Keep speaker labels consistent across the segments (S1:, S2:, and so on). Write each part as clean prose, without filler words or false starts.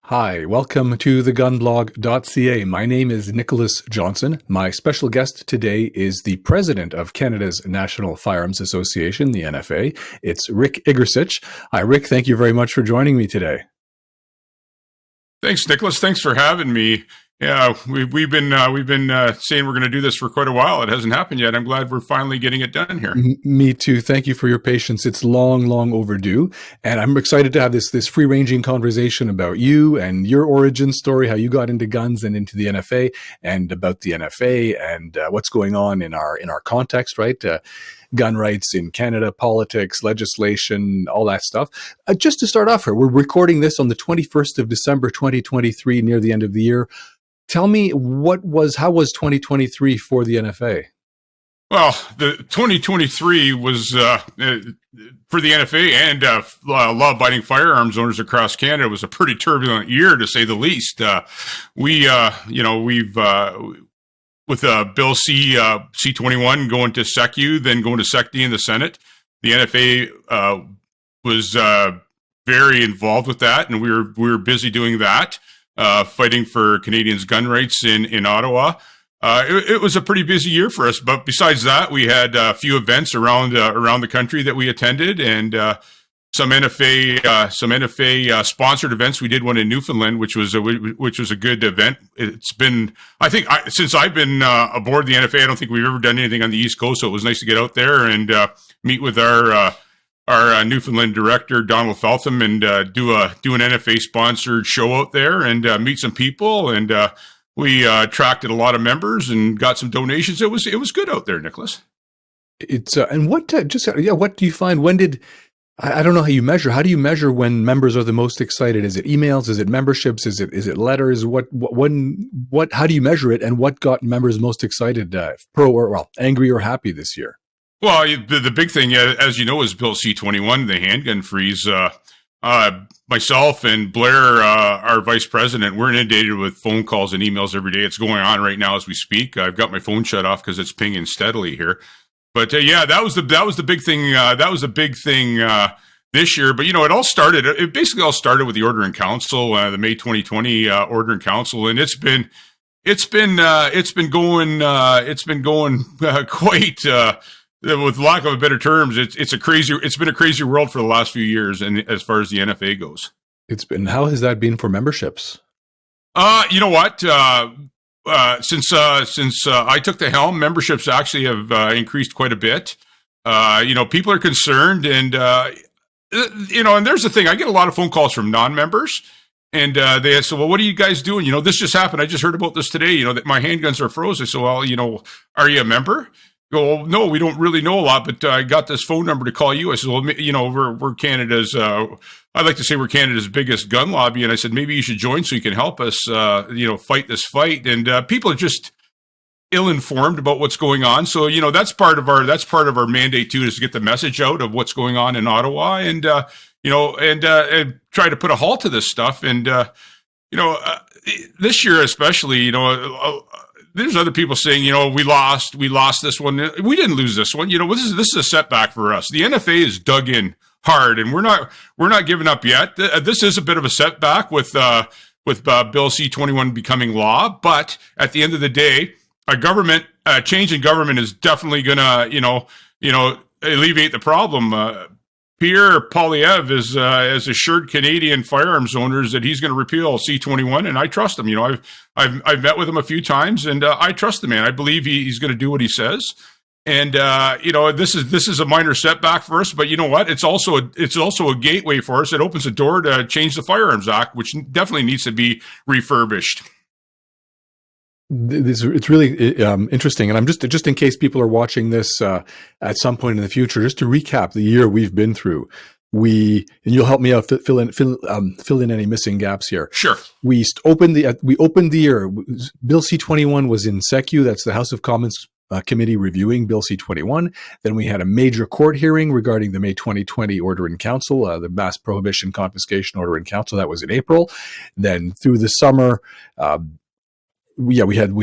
S1: Hi, welcome to TheGunBlog.ca. My name is Nicholas Johnson. My special guest today is the president of Canada's National Firearms Association, the NFA. It's Rick Igercich. Hi, Rick. Thank you very much for joining me today.
S2: Thanks, Nicholas. Thanks for having me. Yeah, we've been saying we're going to do this for quite a while. It hasn't happened yet. I'm glad we're finally getting it done here.
S1: Me too. Thank you for your patience. It's long overdue, and I'm excited to have this free-ranging conversation about you and your origin story, how you got into guns and into the NFA, and about the NFA and what's going on in our context, right? Gun rights in Canada, politics, legislation, all that stuff. Just to start off here, we're recording this on the 21st of December, 2023, near the end of the year. Tell me, how was 2023 for the NFA?
S2: Well, the 2023 was for the NFA and law-abiding firearms owners across Canada was a pretty turbulent year, to say the least. We've with Bill C-21 going to SECU, then going to SECD in the Senate, the NFA was very involved with that, and we were busy doing that. Fighting for Canadians' gun rights in Ottawa. It was a pretty busy year for us, but besides that, we had a few events around the country that we attended, and some NFA sponsored events. We did one in Newfoundland, which was a good event. It's been, I think, since I've been aboard the NFA, I don't think we've ever done anything on the East Coast, so it was nice to get out there and meet with our Newfoundland director, Donald Feltham, and do an NFA sponsored show out there and meet some people. And we attracted a lot of members and got some donations. It was good out there, Nicholas.
S1: It's and what do you find? When did I don't know how you measure? How do you measure when members are the most excited? Is it emails? Is it memberships? Is it letters? How do you measure it? And what got members most excited, angry or happy this year?
S2: Well, the big thing, as you know, is Bill C-21, the handgun freeze. Myself and Blair, our vice president, we're inundated with phone calls and emails every day. It's going on right now as we speak. I've got my phone shut off because it's pinging steadily here. But that was the big thing. That was a big thing this year. But it basically all started with the Order in Council, the May 2020 Order in Council, and it's been going quite. With lack of a better terms, it's been a crazy world for the last few years, and as far as the NFA goes,
S1: how has that been for memberships?
S2: You know what? Since I took the helm, memberships actually have increased quite a bit. People are concerned, and and there's the thing. I get a lot of phone calls from non-members, and they say, "Well, what are you guys doing? This just happened. I just heard about this today. That my handguns are frozen." So, well, are you a member? Go, well, no, we don't really know a lot, but I got this phone number to call you. I said, well, we're Canada's, I'd like to say we're Canada's biggest gun lobby. And I said, maybe you should join so you can help us, fight this fight. And people are just ill-informed about what's going on. So, that's part of our mandate too, is to get the message out of what's going on in Ottawa and try to put a halt to this stuff. And, this year especially, there's other people saying, we lost this one. We didn't lose this one. This is a setback for us. The NFA is dug in hard, and we're not giving up yet. This is a bit of a setback with Bill C-21 becoming law. But at the end of the day, a change in government is definitely gonna, alleviate the problem. Pierre Poilievre has assured Canadian firearms owners that he's going to repeal C-21, and I trust him. I've met with him a few times, and I trust the man. I believe he's going to do what he says. And this is a minor setback for us, but you know what? It's also a gateway for us. It opens the door to change the Firearms Act, which definitely needs to be refurbished.
S1: It's really interesting, and I'm just in case people are watching this at some point in the future, just to recap the year we've been through. And you'll help me out, fill in any missing gaps here.
S2: Sure.
S1: We opened the year. Bill C-21 was in SECU, that's the House of Commons committee reviewing Bill C-21. Then we had a major court hearing regarding the May 2020 Order in Council, the Mass Prohibition Confiscation Order in Council. That was in April. Then through the summer, we had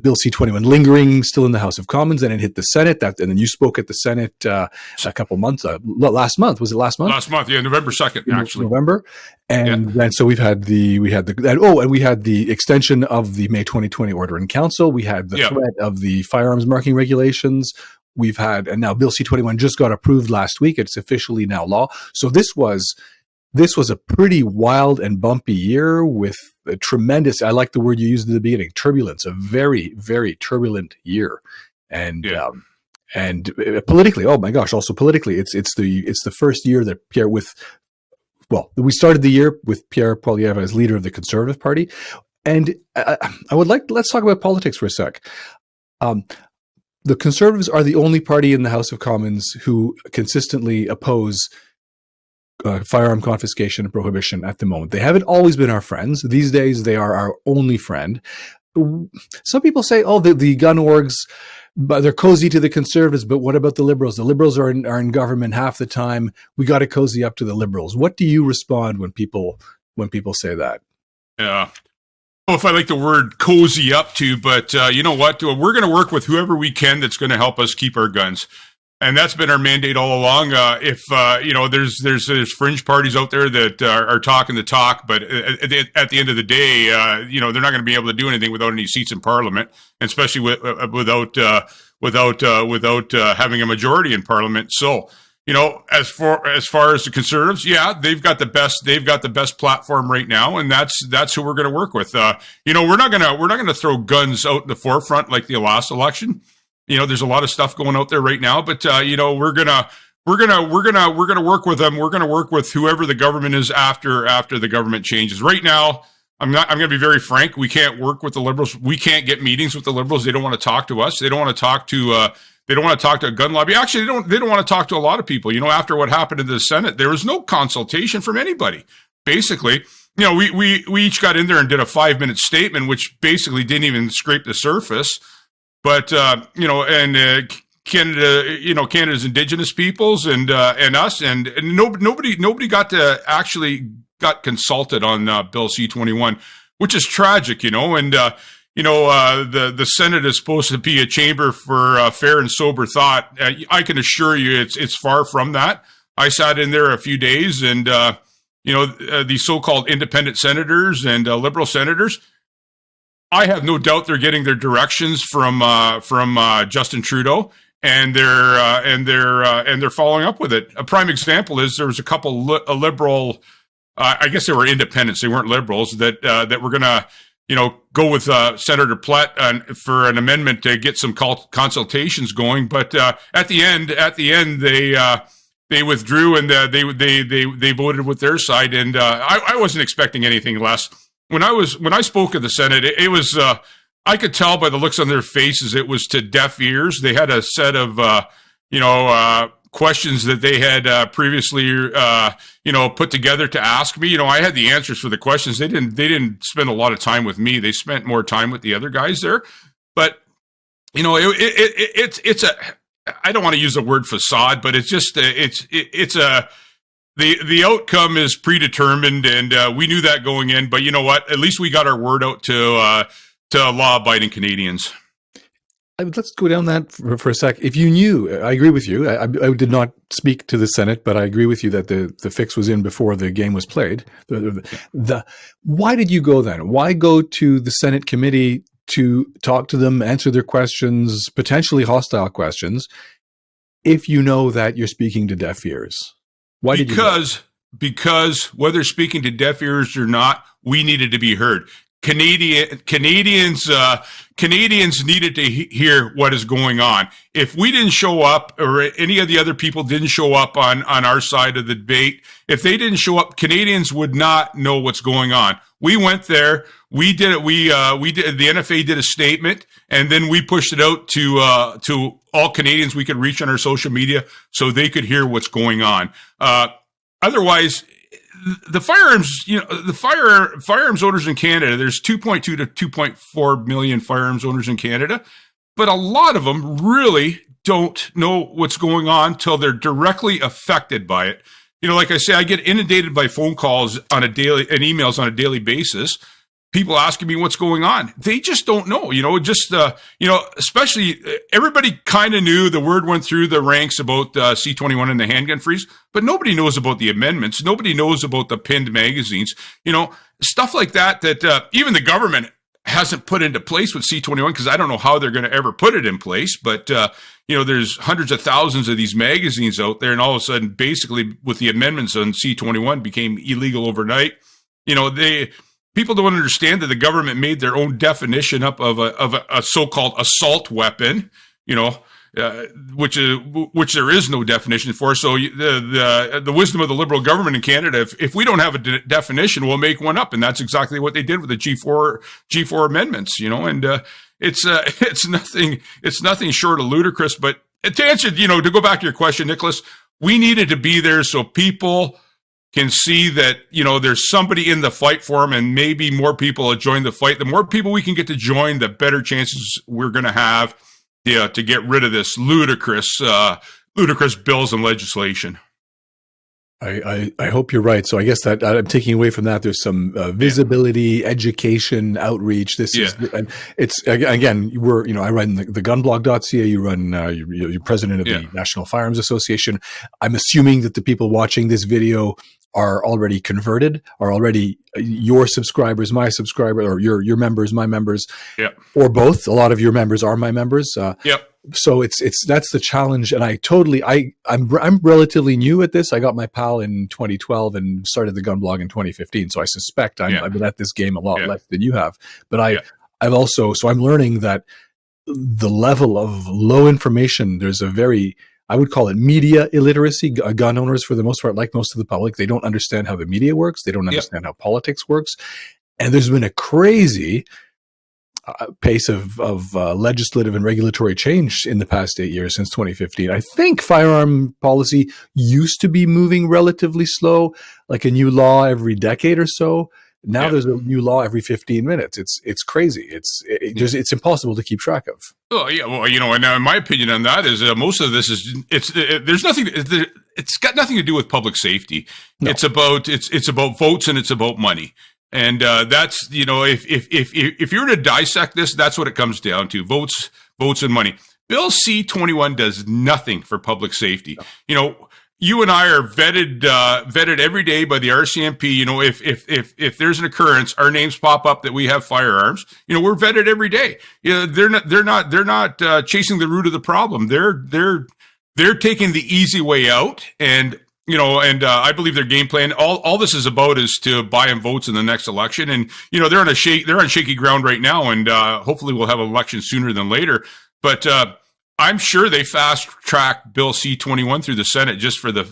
S1: Bill C-21 lingering still in the House of Commons, and it hit the Senate. And then you spoke at the Senate a couple months last month. Was it last month?
S2: Last month, yeah, November 2nd, actually.
S1: November, and then so we had the extension of the May 2020 order in council. We had the threat of the firearms marking regulations. We've had, and now Bill C-21 just got approved last week. It's officially now law. So this was a pretty wild and bumpy year with a tremendous, I like the word you used at the beginning, turbulence, a very, very turbulent year. And politically, oh my gosh, also politically, it's the first year that we started the year with Pierre Poilievre as leader of the Conservative Party. And let's talk about politics for a sec. The Conservatives are the only party in the House of Commons who consistently oppose firearm confiscation and prohibition at the moment. They haven't always been our friends. These days, they are our only friend. Some people say, oh, the gun orgs, but they're cozy to the Conservatives, but what about the Liberals? The Liberals are in government half the time. We got to cozy up to the Liberals. What do you respond when people say that?
S2: Yeah. I don't know if I like the word cozy up to, but you know what? We're going to work with whoever we can that's going to help us keep our guns. And that's been our mandate all along. If there's fringe parties out there that are talking the talk, but at the end of the day, they're not going to be able to do anything without any seats in Parliament, and especially without having a majority in Parliament. So, as far as the Conservatives, they've got the best platform right now, and that's who we're going to work with. We're not going to throw guns out in the forefront like the last election. There's a lot of stuff going out there right now, but we're gonna work with them. We're gonna work with whoever the government is after the government changes. Right now, I'm gonna be very frank. We can't work with the Liberals. We can't get meetings with the Liberals. They don't want to talk to us. They don't want to talk to. They don't want to talk to a gun lobby. Actually, they don't want to talk to a lot of people. After what happened in the Senate, there was no consultation from anybody. Basically, we each got in there and did a 5-minute statement, which basically didn't even scrape the surface. But Canada, Canada's Indigenous peoples and us, and nobody got consulted on Bill C-21, which is tragic, And the Senate is supposed to be a chamber for fair and sober thought. I can assure you, it's far from that. I sat in there a few days, and the so-called independent senators and liberal senators, I have no doubt they're getting their directions from Justin Trudeau, and they're following up with it. A prime example is there was a couple liberal, I guess they were independents, they weren't liberals, that were gonna go with Senator Plett for an amendment to get some consultations going, but at the end they withdrew, and they voted with their side, and I wasn't expecting anything less. When I spoke at the Senate, it was I could tell by the looks on their faces it was to deaf ears. They had a set of questions that they had previously put together to ask me. I had the answers for the questions. They didn't spend a lot of time with me. They spent more time with the other guys there. But it's a, I don't want to use the word facade, but it's just it's a. The outcome is predetermined, and we knew that going in. But you know what? At least we got our word out to law-abiding Canadians.
S1: Let's go down that for a sec. If you knew, I agree with you. I did not speak to the Senate, but I agree with you that the fix was in before the game was played. Why did you go then? Why go to the Senate committee to talk to them, answer their questions, potentially hostile questions, if you know that you're speaking to deaf ears? Why did you?
S2: Because whether speaking to deaf ears or not, we needed to be heard. Canadians needed to hear what is going on. If we didn't show up, or any of the other people didn't show up on our side of the debate, if they didn't show up, Canadians would not know what's going on. We went there. We did it. We did. The NFA did a statement, and then we pushed it out to all Canadians we could reach on our social media, so they could hear what's going on. Otherwise, the firearms, firearms owners in Canada, there's 2.2 to 2.4 million firearms owners in Canada, but a lot of them really don't know what's going on till they're directly affected by it. Like I say, I get inundated by phone calls on a daily and emails on a daily basis. people asking me what's going on. They just don't know, especially everybody kind of knew, the word went through the ranks about C-21 and the handgun freeze, but nobody knows about the amendments. Nobody knows about the pinned magazines, stuff like that even the government hasn't put into place with C-21, because I don't know how they're going to ever put it in place. But, there's hundreds of thousands of these magazines out there. And all of a sudden, basically with the amendments on C-21 became illegal overnight. People don't understand that the government made their own definition up of a so-called assault weapon, which there is no definition for. So the wisdom of the Liberal government in Canada, if we don't have a definition, we'll make one up, and that's exactly what they did with the G4 amendments. And it's nothing short of ludicrous. But to answer, to go back to your question, Nicholas, we needed to be there so people can see that, there's somebody in the fight for them, and maybe more people will join the fight. The more people we can get to join, the better chances we're going to have to get rid of this ludicrous bills and legislation.
S1: I hope you're right. So I guess that I'm taking away from that, there's some visibility, education, outreach. This is, and it's, again, I run the TheGunBlog.ca. You run, you're president of the National Firearms Association. I'm assuming that the people watching this video are already converted, are already your subscribers, my subscriber, or your members, my members, or both. A lot of your members are my members. So that's the challenge. And I'm relatively new at this. I got my PAL in 2012 and started the Gun Blog in 2015. So I suspect I've been at this game a lot less than you have, but I'm learning that the level of low information, there's I would call it media illiteracy. Gun owners, for the most part, like most of the public, they don't understand how the media works. They don't understand how politics works. And there's been a crazy pace of legislative and regulatory change in the past 8 years, since 2015. I think firearm policy used to be moving relatively slow, like a new law every decade or so. Now there's a new law every 15 minutes. It's crazy. It's impossible to keep track of.
S2: Oh yeah, well, and my opinion on that is most of this is it's got nothing to do with public safety. No. It's about votes, and it's about money. And that's if you were to dissect this, that's what it comes down to: votes, and money. Bill C-21 does nothing for public safety. No. You and I are vetted every day by the RCMP. If there's an occurrence, our names pop up that we have firearms. We're vetted every day. They're not chasing the root of the problem. They're taking the easy way out, and I believe their game plan. All this is about is to buy in votes in the next election, and they're on shaky ground right now, and hopefully we'll have an election sooner than later. But I'm sure they fast-tracked Bill C-21 through the Senate just for the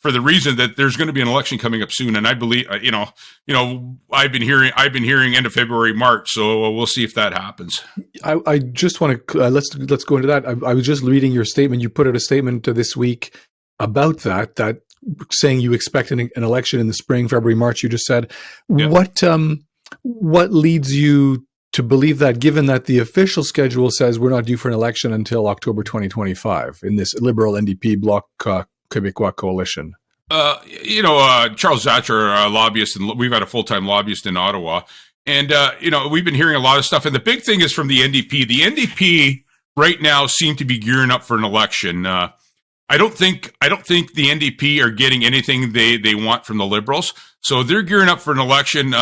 S2: reason that there's going to be an election coming up soon, and I believe I've been hearing end of February, March, so we'll see if that happens.
S1: I just want to let's go into that. I was just reading your statement. You put out a statement this week about that saying you expect an election in the spring, February, March. You just said what leads you to believe that, given that the official schedule says we're not due for an election until October 2025 in this Liberal NDP Bloc Québécois coalition?
S2: Charles Zatcher, a lobbyist, and we've had a full-time lobbyist in Ottawa. And, we've been hearing a lot of stuff. And the big thing is from the NDP. The NDP right now seem to be gearing up for an election. I don't think the NDP are getting anything they want from the Liberals. So they're gearing up for an election.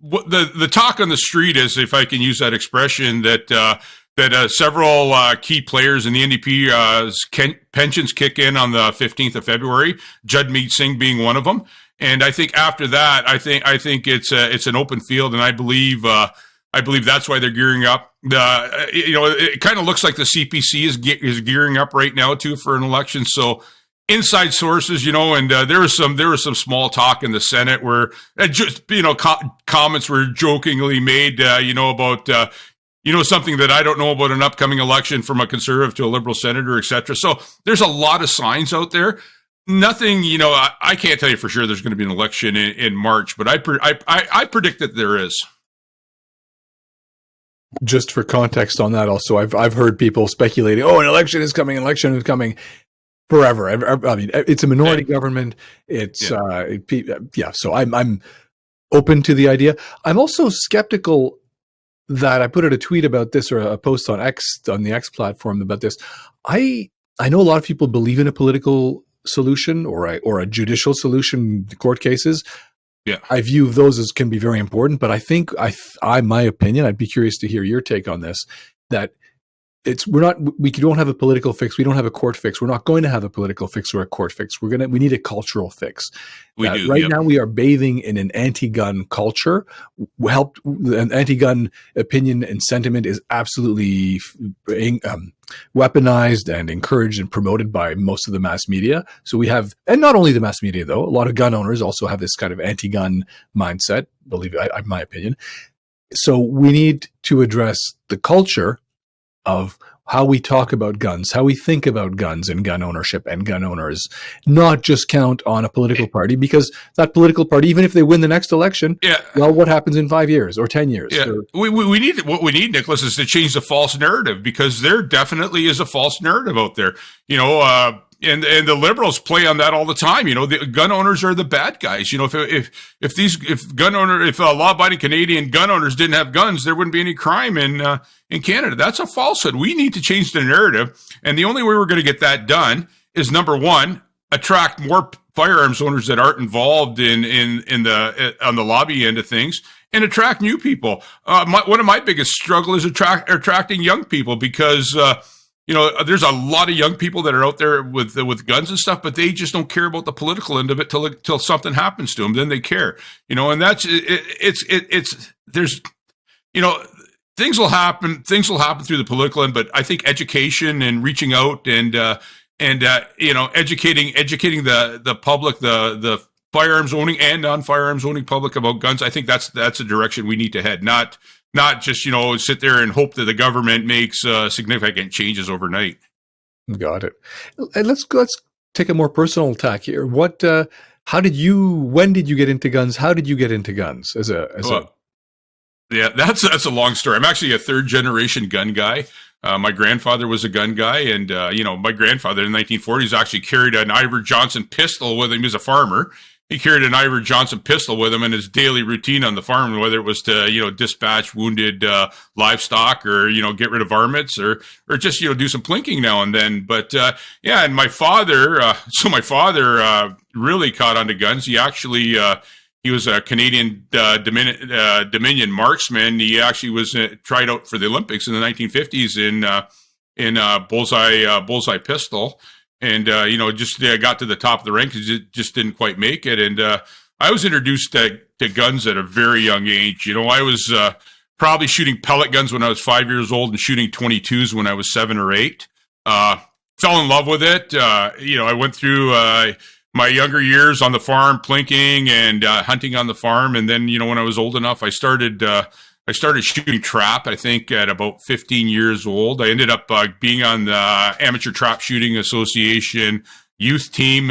S2: The talk on the street is, if I can use that expression, that several key players in the NDP's pensions kick in on the 15th of February. Jagmeet Singh being one of them, and I think after that, I think it's an open field, and I believe that's why they're gearing up. It kind of looks like the CPC is gearing up right now too for an election. So inside sources, and there was some small talk in the Senate where comments were jokingly made, about something that I don't know about an upcoming election from a conservative to a Liberal senator, etc. So there's a lot of signs out there. Nothing, I can't tell you for sure there's going to be an election in March, but I predict that there is.
S1: Just for context on that, also, I've heard people speculating, an election is coming. Forever. I mean, it's a minority government. It's So I'm open to the idea. I'm also skeptical that I put out a tweet about this, or a post on X, on the X platform, about this. I know a lot of people believe in a political solution or a judicial solution, court cases.
S2: Yeah.
S1: I view those as can be very important, but I think my opinion, I'd be curious to hear your take on this, that we don't have a political fix. We don't have a court fix. We're not going to have a political fix or a court fix. We need a cultural fix. Right now we are bathing in an anti-gun culture. An anti-gun opinion and sentiment is absolutely weaponized and encouraged and promoted by most of the mass media. So we have, and not only the mass media though, a lot of gun owners also have this kind of anti-gun mindset, in my opinion. So we need to address the culture of how we talk about guns, how we think about guns and gun ownership and gun owners, not just count on a political party, because that political party, even if they win the next election, well, what happens in 5 years or 10 years?
S2: Yeah. What we need, Nicholas, is to change the false narrative, because there definitely is a false narrative out there. And the liberals play on that all the time. The gun owners are the bad guys. If law-abiding Canadian gun owners didn't have guns, there wouldn't be any crime in Canada. That's a falsehood. We need to change the narrative, and the only way we're going to get that done is, number one, attract more firearms owners that aren't involved on the lobby end of things, and attract new people. One of my biggest struggle is attracting young people, because there's a lot of young people that are out there with guns and stuff, but they just don't care about the political end of it till something happens to them. Then they care, and that's things will happen through the political end, but I think education and reaching out and educating the public, the firearms owning and non-firearms owning public about guns, I think that's a direction we need to head. Not just, sit there and hope that the government makes significant changes overnight.
S1: Got it. And let's take a more personal tack here. When did you get into guns? How did you get into guns
S2: Yeah, that's a long story. I'm actually a third generation gun guy. My grandfather was a gun guy, and my grandfather in the 1940s actually carried an Iver Johnson pistol with him. He was a farmer. He carried an Iver Johnson pistol with him in his daily routine on the farm, whether it was to, dispatch wounded livestock, or, get rid of varmints, or just, do some plinking now and then. But, and my father really caught on to guns. He actually, he was a Canadian Dominion marksman. He actually was tried out for the Olympics in the 1950s in bullseye pistol. And, got to the top of the rank because it just didn't quite make it. And I was introduced to guns at a very young age. I was probably shooting pellet guns when I was 5 years old and shooting 22s when I was 7 or 8. Fell in love with it. I went through my younger years on the farm, plinking and hunting on the farm. And then, when I was old enough, I started shooting trap, I think, at about 15 years old. I ended up being on the Amateur Trap Shooting Association youth team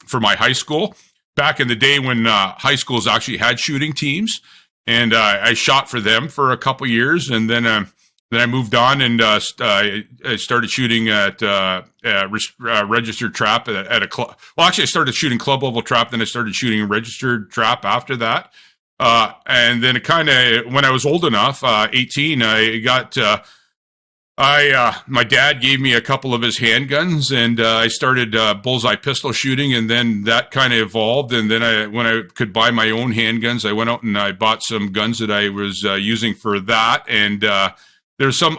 S2: for my high school. Back in the day when high schools actually had shooting teams. And I shot for them for a couple years. And then I moved on and I started shooting at registered trap at a club. Well, actually, I started shooting club level trap. Then I started shooting registered trap after that. And then when I was old enough, 18, my dad gave me a couple of his handguns, and I started bullseye pistol shooting, and then that kind of evolved. And then when I could buy my own handguns, I went out and I bought some guns that I was using for that. And I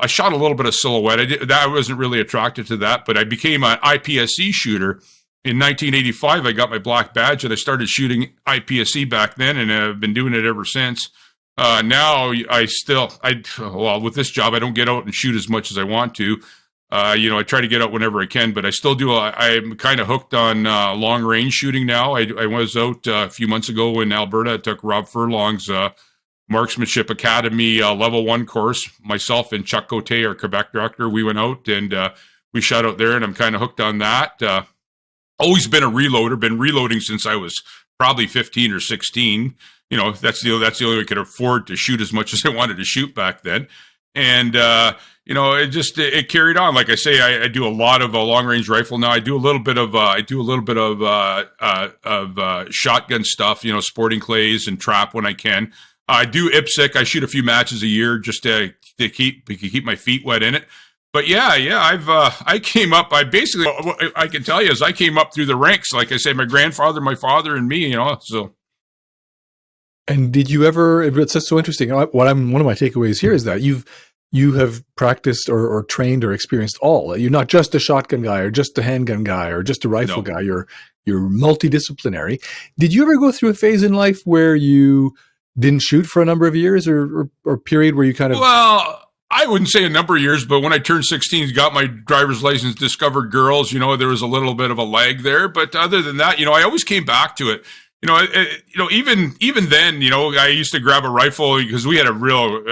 S2: shot a little bit of silhouette. I wasn't really attracted to that, but I became an IPSC shooter. In 1985, I got my black badge, and I started shooting IPSC back then, and I've been doing it ever since. Now, with this job, I don't get out and shoot as much as I want to. I try to get out whenever I can, but I still do. I'm kind of hooked on long-range shooting now. I was out a few months ago in Alberta. I took Rob Furlong's Marksmanship Academy Level 1 course. Myself and Chuck Cote, our Quebec director, we went out, and we shot out there, and I'm kind of hooked on that. Always been a reloader, been reloading since I was probably 15 or 16. That's the only way I could afford to shoot as much as I wanted to shoot back then. And, it carried on. Like I say, I do a lot of long range rifle now. I do a little bit of shotgun stuff, sporting clays and trap when I can. I do IPSC. I shoot a few matches a year just to keep my feet wet in it. But I came up. I can tell you is I came up through the ranks. Like I say, my grandfather, my father, and me. So.
S1: And did you ever? It's just so interesting. One of my takeaways here is that you have practiced or trained or experienced all. You're not just a shotgun guy or just a handgun guy or just a rifle guy. You're multidisciplinary. Did you ever go through a phase in life where you didn't shoot for a number of years or period where you kind of?
S2: Well, I wouldn't say a number of years, but when I turned 16, got my driver's license, discovered girls, there was a little bit of a lag there. But other than that, I always came back to it. Even then, I used to grab a rifle because we had a real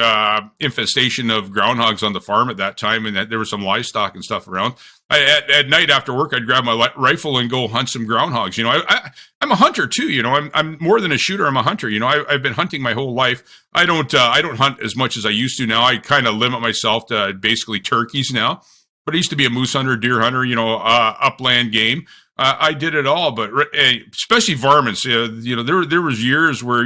S2: infestation of groundhogs on the farm at that time, and that there was some livestock and stuff around. At night after work, I'd grab my rifle and go hunt some groundhogs. I'm a hunter too. I'm more than a shooter. I'm a hunter. I've been hunting my whole life. I don't hunt as much as I used to now. I kind of limit myself to basically turkeys now. But I used to be a moose hunter, deer hunter. Upland game. I did it all, but especially varmints. There was years where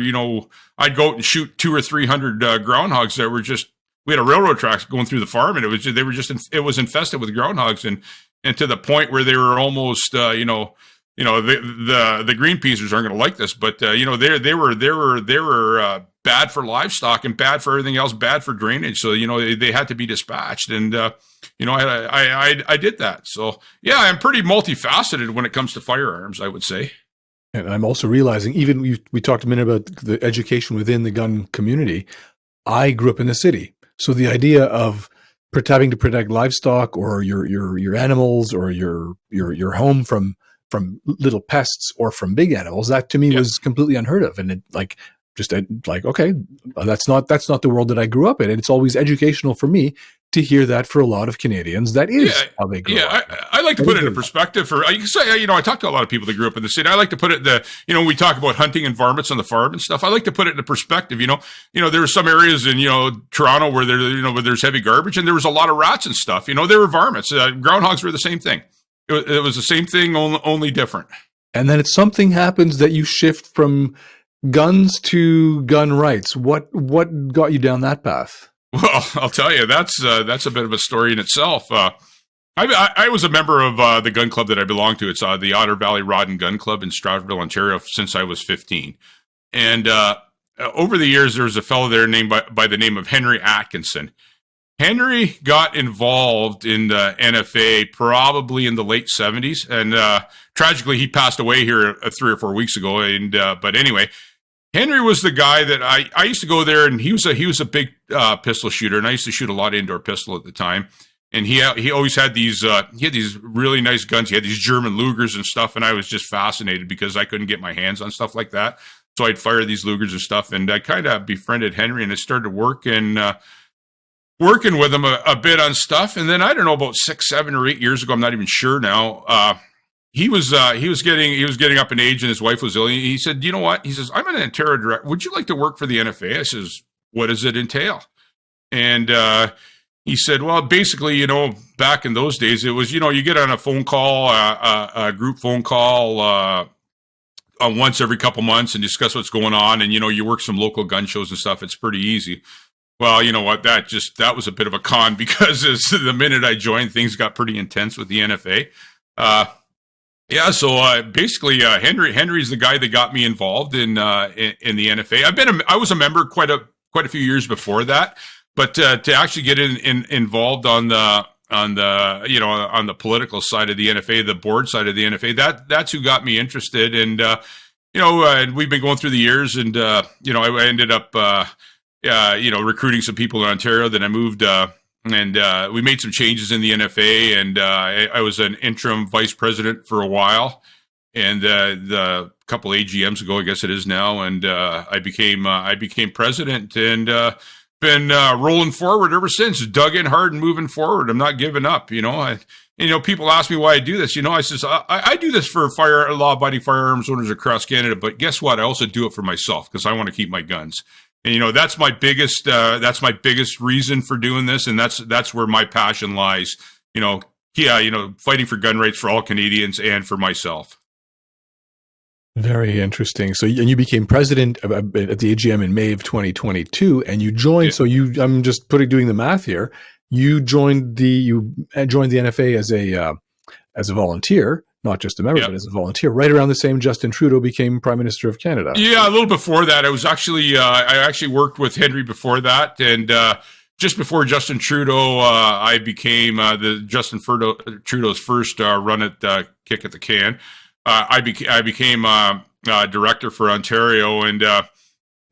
S2: I'd go out and shoot 200 or 300 groundhogs that were just. We had a railroad tracks going through the farm, and it was infested with groundhogs, and to the point where they were almost the green peasers aren't going to like this, but they were bad for livestock and bad for everything else, bad for drainage. So they had to be dispatched, and I did that. So yeah, I'm pretty multifaceted when it comes to firearms, I would say.
S1: And I'm also realizing, even we talked a minute about the education within the gun community. I grew up in the city. So the idea of having to protect livestock or your animals or your home from little pests or from big animals, that to me was completely unheard of. And it okay, that's not the world that I grew up in. And it's always educational for me to hear that for a lot of Canadians. That is how they grew up.
S2: I like to put it in perspective I talk to a lot of people that grew up in the city. I like to put it we talk about hunting and varmints on the farm and stuff. I like to put it in perspective. There are some areas in, Toronto where where there's heavy garbage and there was a lot of rats and stuff. There were varmints. Groundhogs were the same thing. It was the same thing, only different.
S1: And then something happens that you shift from guns to gun rights. What got you down that path?
S2: Well, I'll tell you, that's a bit of a story in itself. I was a member of the gun club that I belong to. It's the Otter Valley Rod and Gun Club in Stratfordville, Ontario, since I was 15. And over the years, there was a fellow there named by the name of Henry Atkinson. Henry got involved in the NFA probably in the late 70s, and tragically, he passed away here 3 or 4 weeks ago. And but anyway. Henry was the guy that I used to go there, and he was a big pistol shooter, and I used to shoot a lot of indoor pistol at the time. And he always had these really nice guns. He had these German Lugers and stuff, and I was just fascinated because I couldn't get my hands on stuff like that. So I'd fire these Lugers and stuff, and I kind of befriended Henry, and I started working with him a bit on stuff. And then I don't know, about 6, 7, or 8 years ago, I'm not even sure now. He was getting up in age, and his wife was ill. He said, "You know what?" He says, "I'm an Ontario director. Would you like to work for the NFA?" I says, "What does it entail?" And he said, "Well, basically, back in those days, it was, you get on a phone call, a group phone call once every couple months and discuss what's going on, and you work some local gun shows and stuff. It's pretty easy." Well, you know what? That was a bit of a con because the minute I joined, things got pretty intense with the NFA. So basically, Henry's the guy that got me involved in the NFA. I was a member quite a few years before that, but to actually get involved on the political side of the NFA, the board side of the NFA, that's who got me interested. And and we've been going through the years, and I ended up recruiting some people in Ontario. Then I moved. And we made some changes in the NFA, and I was an interim vice president for a while. And the couple AGMs ago, I guess it is now, and I became president, and been rolling forward ever since. Dug in hard and moving forward. I'm not giving up. People ask me why I do this. I says I do this for law-abiding firearms owners across Canada, but guess what? I also do it for myself because I want to keep my guns. And that's my biggest reason for doing this, and that's where my passion lies. Fighting for gun rights for all Canadians and for myself.
S1: Very interesting. So, and you became president at the AGM in May of 2022, and you joined. Yeah. I'm just doing the math here. You joined the NFA as a volunteer, not just a member, but as a volunteer, right around the same Justin Trudeau became Prime Minister of Canada.
S2: Yeah, a little before that. I actually worked with Henry before that, and just before Justin Trudeau, I became Trudeau's first run at kick at the can. I became director for Ontario, and a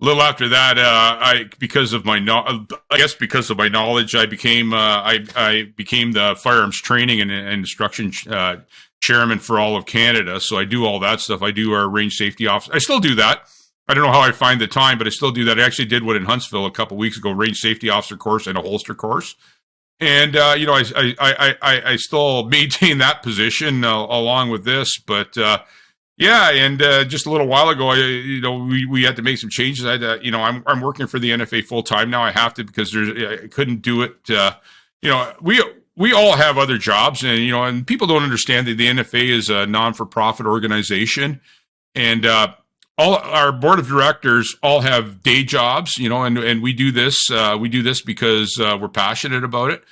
S2: little after that, because of my knowledge, I became the firearms training and instruction chairman for all of Canada. So I do all that stuff. I do our range safety office. I still do that. I don't know how I find the time, but I still do that. I actually did one in Huntsville a couple weeks ago, range safety officer course and a holster course. And, I still maintain that position along with this, but, just a little while ago, we had to make some changes. I'm working for the NFA full time now. I have to, because I couldn't do it. We all have other jobs, and people don't understand that the NFA is a non-for-profit organization, and, all our board of directors all have day jobs, and we do this because we're passionate about it.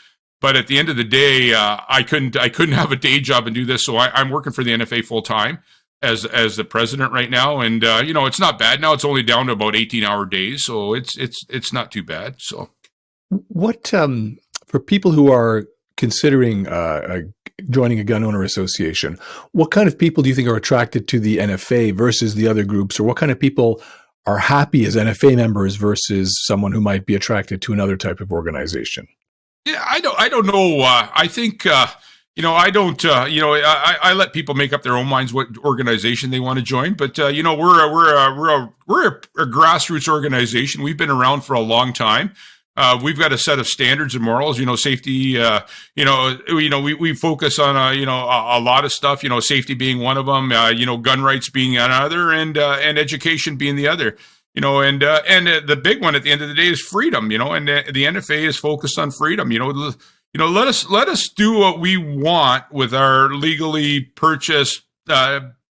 S2: But at the end of the day, I couldn't have a day job and do this. So I'm working for the NFA full time as the president right now. And, it's not bad now. It's only down to about 18-hour days. So it's not too bad. So
S1: what, for people who are considering joining a gun owner association, what kind of people do you think are attracted to the NFA versus the other groups, or what kind of people are happy as NFA members versus someone who might be attracted to another type of organization?
S2: Yeah, I don't know. I think I let people make up their own minds what organization they want to join. But we're a grassroots organization. We've been around for a long time. We've got a set of standards and morals, safety, we focus on, a lot of stuff, safety being one of them, gun rights being another, and education being the other, and the big one at the end of the day is freedom, and the NFA is focused on freedom, let us do what we want with our legally purchased,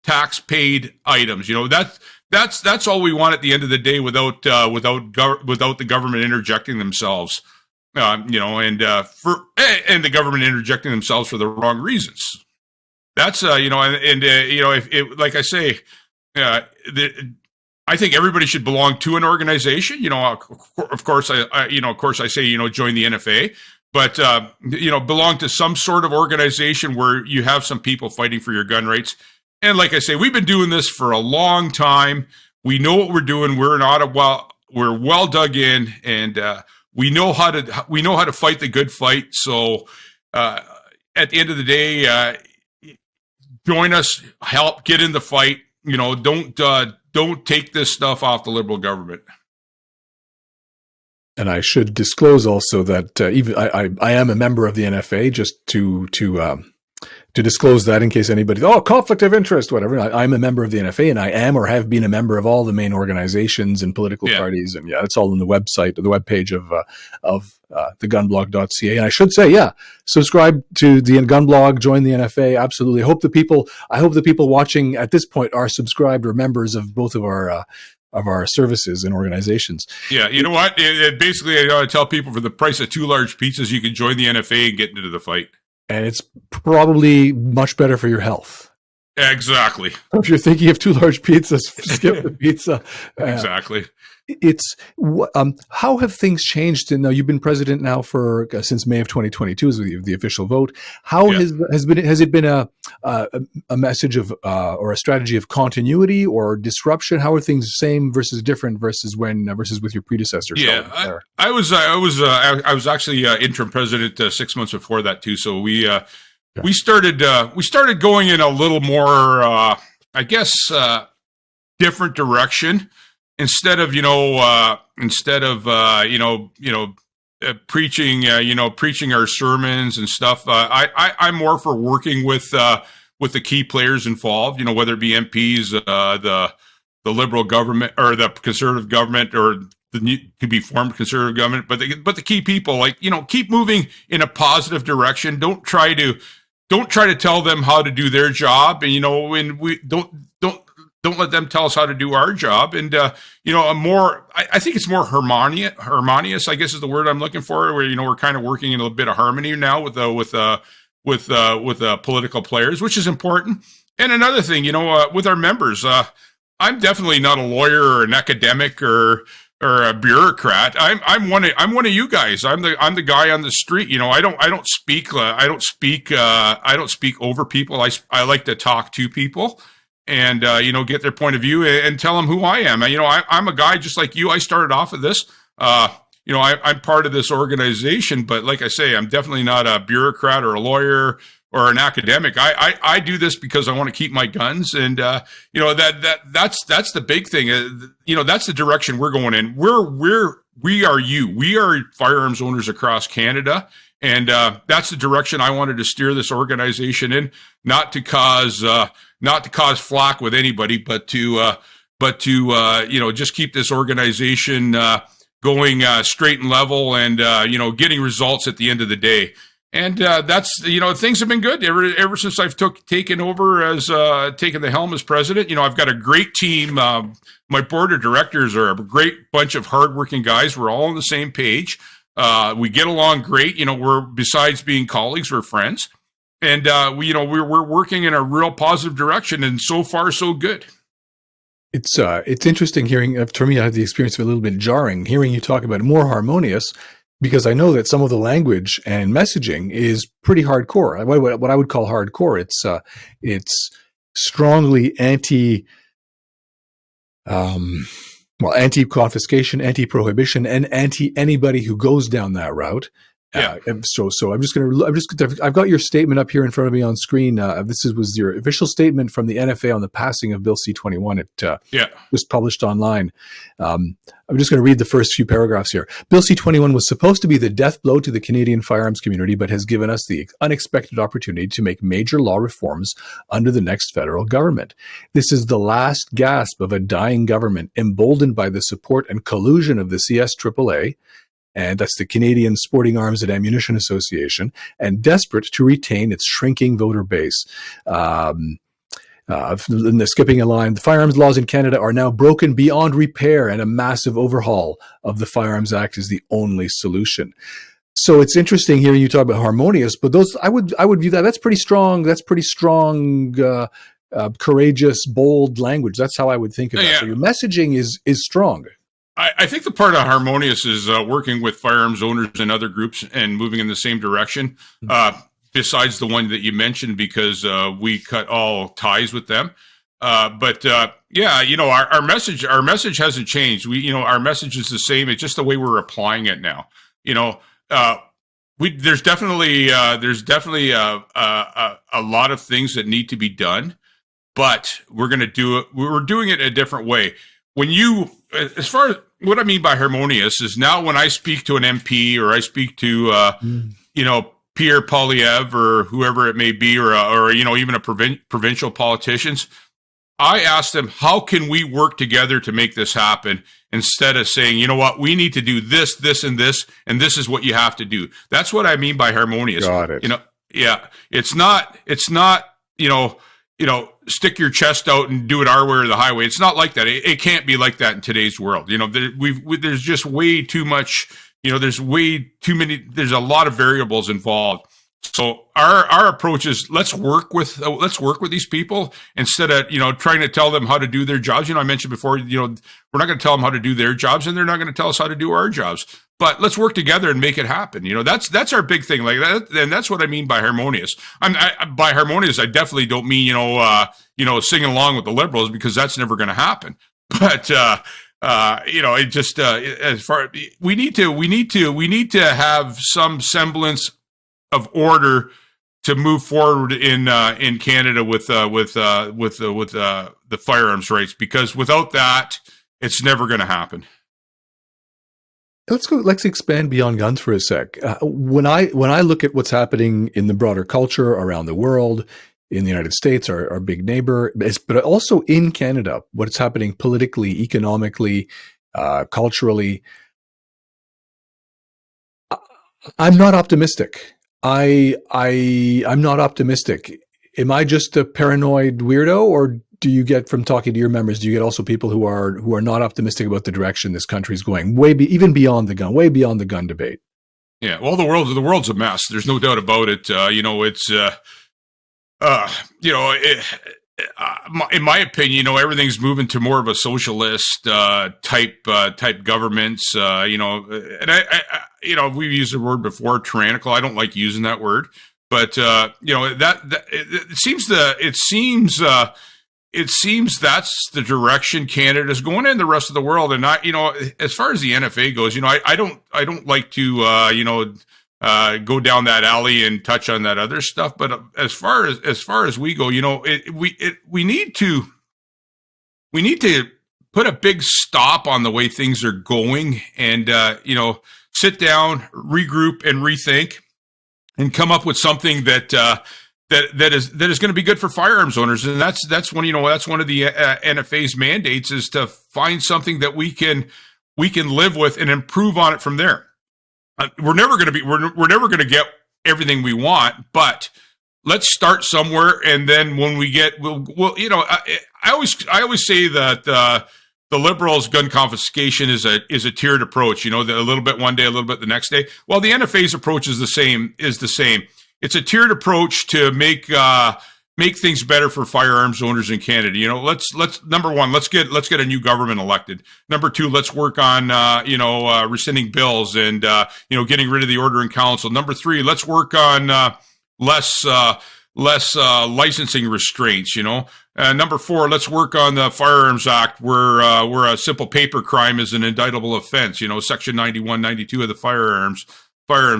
S2: tax paid items, That's all we want at the end of the day, without the government interjecting themselves, and the government interjecting themselves for the wrong reasons. That's if like I say, I think everybody should belong to an organization. Of course I say join the NFA, but belong to some sort of organization where you have some people fighting for your gun rights. And like I say, we've been doing this for a long time. We know what we're doing. We're in Ottawa. We're well dug in, and we know how to fight the good fight. So at the end of the day, join us, help, get in the fight. Don't take this stuff off the Liberal government.
S1: And I should disclose also that even I am a member of the NFA, just to disclose that in case anybody, conflict of interest, whatever. I'm a member of the NFA, and I am or have been a member of all the main organizations and political parties. And it's all on the website, the webpage of TheGunBlog.ca. And I should say, subscribe to the GunBlog, join the NFA. Absolutely. I hope the people watching at this point are subscribed or members of both of our services and organizations.
S2: Yeah, you know what? Basically, I gotta tell people, for the price of 2 large pizzas, you can join the NFA and get into the fight.
S1: And it's probably much better for your health.
S2: Exactly.
S1: If you're thinking of 2 large pizzas, skip the pizza.
S2: Exactly.
S1: It's how have things changed? And now you've been president now for since May of 2022 is the official vote. How has it been a message of or a strategy of continuity or disruption? How are things same versus different versus with your predecessor?
S2: Yeah, I was actually interim president 6 months before that too. So we started going in a little more different direction. Instead of preaching our sermons and stuff, I'm more for working with the key players involved. Whether it be MPs, the Liberal government or the Conservative government, or to be formed conservative government, but the key people, like, keep moving in a positive direction. Don't try to tell them how to do their job, and we don't let them tell us how to do our job. And I think it's more harmonious, I guess is the word I'm looking for, where we're kind of working in a bit of harmony now with political players, which is important. And another thing, with our members, I'm definitely not a lawyer or an academic or a bureaucrat. I'm one of you guys. I'm the guy on the street. I don't speak over people. I like to talk to people and get their point of view and tell them who I am. I'm a guy just like you. I started off with this. I'm part of this organization, but like I say, I'm definitely not a bureaucrat or a lawyer or an academic. I do this because I want to keep my guns, and that's the big thing. That's the direction we're going in. We are firearms owners across Canada, and that's the direction I wanted to steer this organization in. Not to cause flack with anybody, but to just keep this organization going straight and level, and getting results at the end of the day. And that's things have been good ever since I've taken over as taken the helm as president. I've got a great team. My board of directors are a great bunch of hardworking guys. We're all on the same page. We get along great. We're, besides being colleagues, we're friends, and we're working in a real positive direction. And so far, so good.
S1: It's interesting hearing. For me, I had the experience of a little bit jarring hearing you talk about more harmonious, because I know that some of the language and messaging is pretty hardcore. What I would call hardcore. It's strongly anti-confiscation, anti-prohibition, and anti-anybody who goes down that route.
S2: Yeah.
S1: So I've got your statement up here in front of me on screen. Was your official statement from the NFA on the passing of Bill C-21. It was published online. I'm just going to read the first few paragraphs here. Bill C-21 was supposed to be the death blow to the Canadian firearms community, but has given us the unexpected opportunity to make major law reforms under the next federal government. This is the last gasp of a dying government, emboldened by the support and collusion of the CSAAA, and that's the Canadian Sporting Arms and Ammunition Association, and desperate to retain its shrinking voter base. Skipping a line, the firearms laws in Canada are now broken beyond repair, and a massive overhaul of the Firearms Act is the only solution. So it's interesting hearing you talk about harmonious, but those I would view that's pretty strong. That's pretty strong, courageous, bold language. That's how I would think of it. So your messaging is strong.
S2: I think the part of harmonious is working with firearms owners and other groups and moving in the same direction, besides the one that you mentioned, because we cut all ties with them. Our message hasn't changed. Our message is the same. It's just the way we're applying it now. There's definitely a lot of things that need to be done, but we're going to do it. We're doing it a different way. As far as what I mean by harmonious is, now when I speak to an MP or I speak to, Pierre Poilievre or whoever it may be, or even a provincial politicians, I ask them, how can we work together to make this happen? Instead of saying, you know what, we need to do this, this, and this is what you have to do. That's what I mean by harmonious.
S1: Got it.
S2: It's not, stick your chest out and do it our way or the highway. It's not like that. It can't be like that in today's world. There's just way too much, there's way too many, there's a lot of variables involved. So our approach is, let's work with these people instead of, trying to tell them how to do their jobs. I mentioned before, we're not going to tell them how to do their jobs, and they're not going to tell us how to do our jobs, but let's work together and make it happen. That's our big thing, like that. And that's what I mean by harmonious. By harmonious, I definitely don't mean, singing along with the Liberals, because that's never going to happen. But, it just, as far, we need to have some semblance of order to move forward in Canada with the firearms rights, because without that, it's never going to happen.
S1: Let's expand beyond guns for a sec. When I look at what's happening in the broader culture around the world, in the United States, our big neighbor, but also in Canada, what's happening politically, economically, culturally. I'm not optimistic. I'm not optimistic. Am I just a paranoid weirdo, or do you get, from talking to your members, do you get also people who are not optimistic about the direction this country is going, even beyond the gun, way beyond the gun debate?
S2: Yeah, well, the world's a mess. There's no doubt about it. It's in my opinion, everything's moving to more of a socialist type governments. And we've used the word before, tyrannical. I don't like using that word, but it seems that's the direction Canada's going in, the rest of the world. And as far as the NFA goes, I don't like to go down that alley and touch on that other stuff. But as far as we go, we need to put a big stop on the way things are going, and sit down, regroup, and rethink, and come up with something that is going to be good for firearms owners. And that's one of the NFA's mandates, is to find something that we can live with and improve on it from there. We're never going to get everything we want, but let's start somewhere. And then when we get, I always say that the Liberals' gun confiscation is a tiered approach. A little bit one day, a little bit the next day. Well, the NFA's approach is the same. It's a tiered approach to make things better for firearms owners in Canada. Let's number one, let's get a new government elected. Number two, let's work on rescinding bills and getting rid of the Order in Council. Number three, let's work on less licensing restraints. Number four, let's work on the Firearms Act, where a simple paper crime is an indictable offense. Section 91, 92 of the Firearms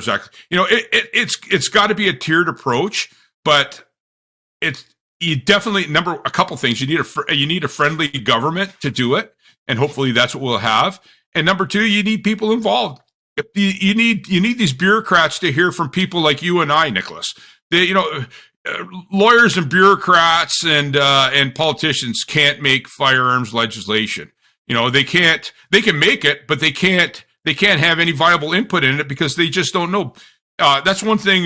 S2: Act. It's got to be a tiered approach, but you definitely, a couple things. You need a friendly government to do it, and hopefully that's what we'll have. And number two, you need people involved. You need these bureaucrats to hear from people like you and I, Nicholas. Lawyers and bureaucrats and politicians can't make firearms legislation. They can make it, but they can't have any viable input in it because they just don't know. That's one thing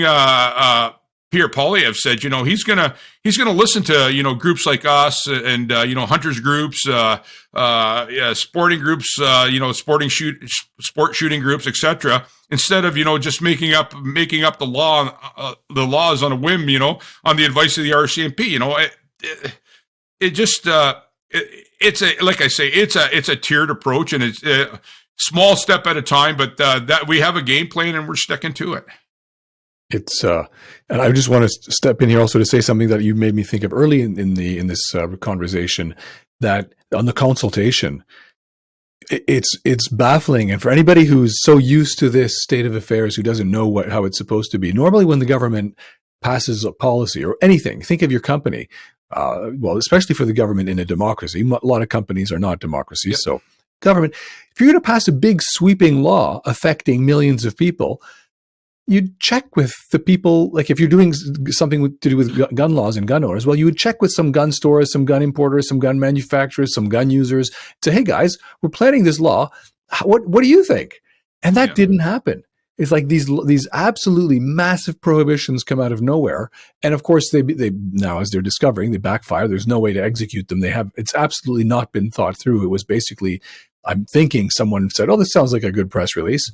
S2: Pierre Poilievre said. He's gonna listen to groups like us and hunters groups, sporting groups, sport shooting groups, etc. Instead of just making up the laws on a whim, on the advice of the RCMP. It's a tiered approach, and it's a small step at a time. But that we have a game plan, and we're sticking to it.
S1: It's and I just want to step in here also to say something that you made me think of early in this conversation, that on the consultation, it's baffling. And for anybody who's so used to this state of affairs, who doesn't know how it's supposed to be, normally when the government passes a policy or anything, think of your company. Well, especially for the government in a democracy, a lot of companies are not democracies. Yep. So government, if you're going to pass a big sweeping law affecting millions of people, you check with the people. Like if you're doing something to do with gun laws and gun owners, well, you would check with some gun stores, some gun importers, some gun manufacturers, some gun users. Say, hey guys, we're planning this law. What do you think? And that didn't happen. It's like these absolutely massive prohibitions come out of nowhere, and of course they now, as they're discovering, they backfire. There's no way to execute them. It's absolutely not been thought through. It was basically, I'm thinking someone said, "Oh, this sounds like a good press release."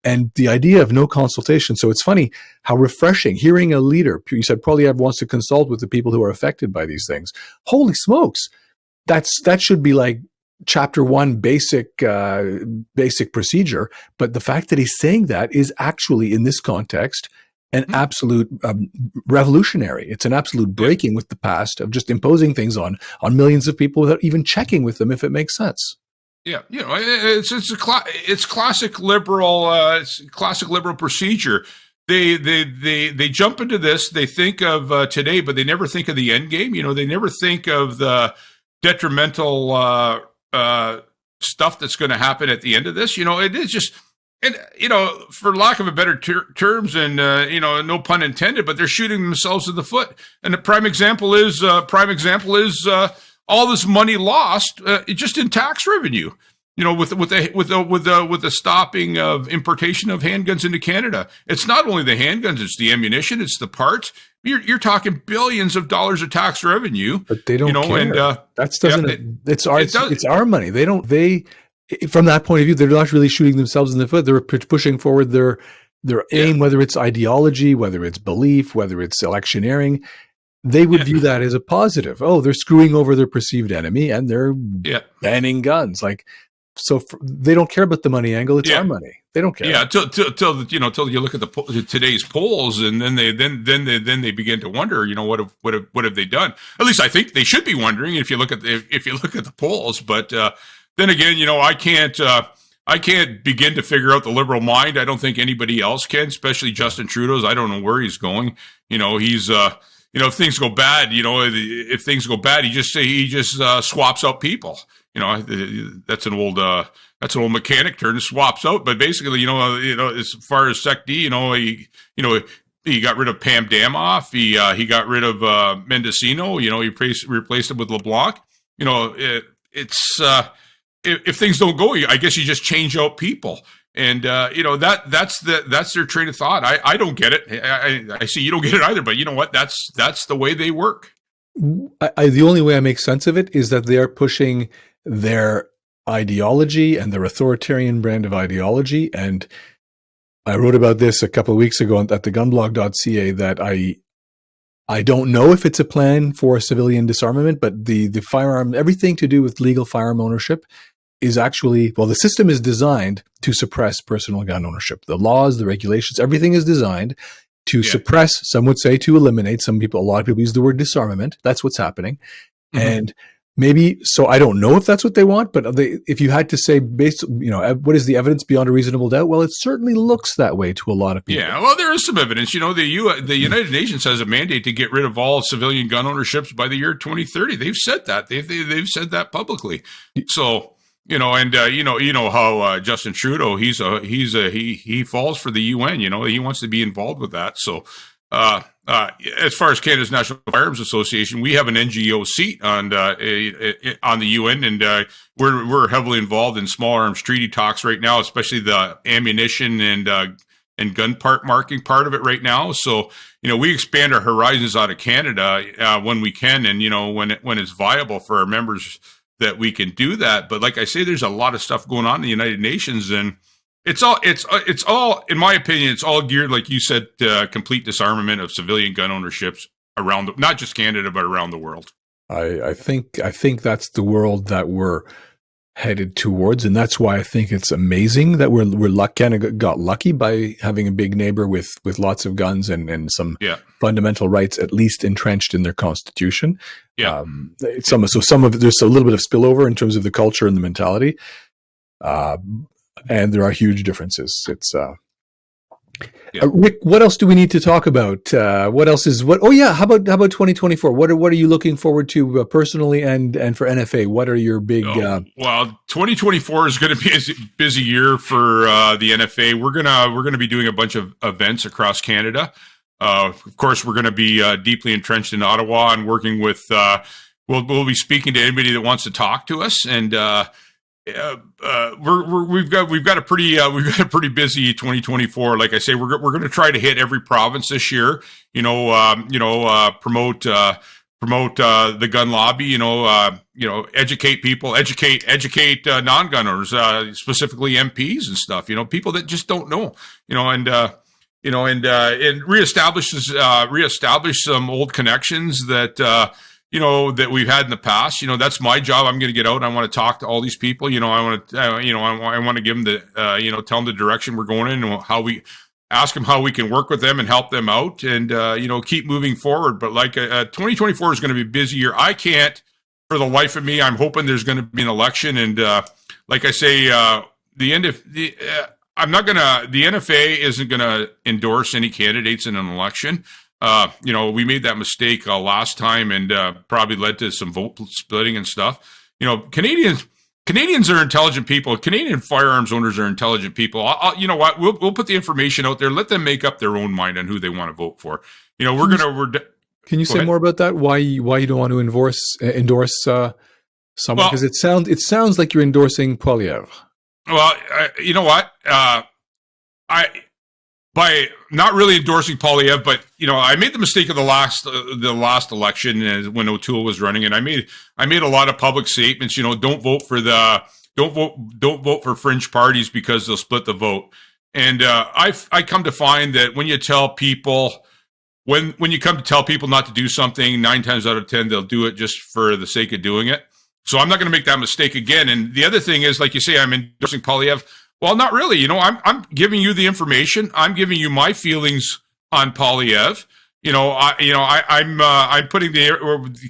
S1: And the idea of no consultation. So it's funny how refreshing hearing a leader. You said Poilievre wants to consult with the people who are affected by these things. Holy smokes. That should be like chapter 1 basic procedure. But the fact that he's saying that is actually, in this context, an absolute revolutionary. It's an absolute breaking with the past of just imposing things on millions of people without even checking with them if it makes sense.
S2: Yeah, it's classic liberal procedure. They jump into this. They think of today, but they never think of the end game. They never think of the detrimental stuff that's going to happen at the end of this. It is just, and for lack of a better terms, and no pun intended, but they're shooting themselves in the foot. And the prime example is all this money lost just in tax revenue. with the stopping of importation of handguns into Canada. It's not only the handguns, it's the ammunition, it's the parts. You're talking billions of dollars of tax revenue,
S1: but they don't care.
S2: And
S1: that's doesn't. It's our money. They from that point of view, they're not really shooting themselves in the foot. They're pushing forward their aim, whether it's ideology, whether it's belief, whether it's electioneering. They would view that as a positive. Oh, they're screwing over their perceived enemy and they're banning guns. Like, so they don't care about the money angle. It's our money. They don't care.
S2: Yeah, till you look at today's polls, and then they begin to wonder, what have they done? At least I think they should be wondering if you look at the polls. But then again, I can't begin to figure out the liberal mind. I don't think anybody else can, especially Justin Trudeau's. I don't know where he's going. He's if things go bad, he just swaps out people. That's an old mechanic term, swaps out. But basically, as far as Sec D, he got rid of Pam Damoff. He got rid of Mendocino. He replaced him with LeBlanc. If things don't go, I guess you just change out people. And that's their train of thought. I don't get it. I see you don't get it either. But you know what? That's the way they work.
S1: The only way I make sense of it is that they are pushing their ideology and their authoritarian brand of ideology. And I wrote about this a couple of weeks ago at TheGunBlog.ca that I don't know if it's a plan for civilian disarmament, but the firearm, everything to do with legal firearm ownership is actually, the system is designed to suppress personal gun ownership. The laws, the regulations, everything is designed to suppress, some would say to eliminate. A lot of people use the word disarmament. That's what's happening. Mm-hmm. And maybe, so I don't know if that's what they want, but if you had to say, what is the evidence beyond a reasonable doubt? Well, it certainly looks that way to a lot of people.
S2: Yeah, well, there is some evidence. The United Nations has a mandate to get rid of all civilian gun ownerships by the year 2030. They've said that. They've said that publicly. So, how Justin Trudeau, he falls for the UN. He wants to be involved with that. So, as far as Canada's National Firearms Association, we have an NGO seat on the UN, and we're heavily involved in small arms treaty talks right now, especially the ammunition and gun part marking part of it right now. So, we expand our horizons out of Canada when we can, and when it's viable for our members that we can do that. But like I say, there's a lot of stuff going on in the United Nations, and it's all, in my opinion, it's all geared, like you said, to complete disarmament of civilian gun ownerships around, not just Canada, but around the world.
S1: I think that's the world that we're headed towards, and that's why I think it's amazing that we're kind of got lucky by having a big neighbor with lots of guns and some fundamental rights at least entrenched in their constitution.
S2: Yeah.
S1: Some of it, there's a little bit of spillover in terms of the culture and the mentality. And there are huge differences. It's Rick, what else do we need to talk about? What else is what? Oh yeah, how about 2024? What are you looking forward to personally and for NFA? What are your big?
S2: Well, 2024 is going to be a busy year for the NFA. We're gonna be doing a bunch of events across Canada. Of course, we're going to be deeply entrenched in Ottawa and working with. We'll be speaking to anybody that wants to talk to us, and we've got a pretty busy 2024. Like I say, we're going to try to hit every province this year. Promote the gun lobby. Educate people, educate non-gun owners, specifically MPs and stuff. People that just don't know. And reestablish some old connections that that we've had in the past. That's my job. I'm going to get out. I want to talk to all these people. I want to give them tell them the direction we're going in, and ask them how we can work with them and help them out, and keep moving forward. But 2024 is going to be a busy year. I can't, for the life of me, I'm hoping there's going to be an election, and like I say, the NFA isn't going to endorse any candidates in an election. We made that mistake last time, and probably led to some vote splitting and stuff. Canadians are intelligent people. Canadian firearms owners are intelligent people. You know what? We'll put the information out there. Let them make up their own mind on who they want to vote for. Can you
S1: say more about that? Why you don't want to endorse Someone,
S2: Well,
S1: because it sounds like you're endorsing Poilievre.
S2: well, you know what? I by not really endorsing Polyev, but I made the mistake of the last election when O'Toole was running, and I made a lot of public statements. Don't vote for fringe parties because they'll split the vote. And I come to find that when you tell people when you come to tell people not to do something, 9 times out of 10 they'll do it just for the sake of doing it. So I'm not going to make that mistake again. And the other thing is, like you say, I'm endorsing Polyev. Well, not really. I'm giving you the information. I'm giving you my feelings on Polyev. I'm putting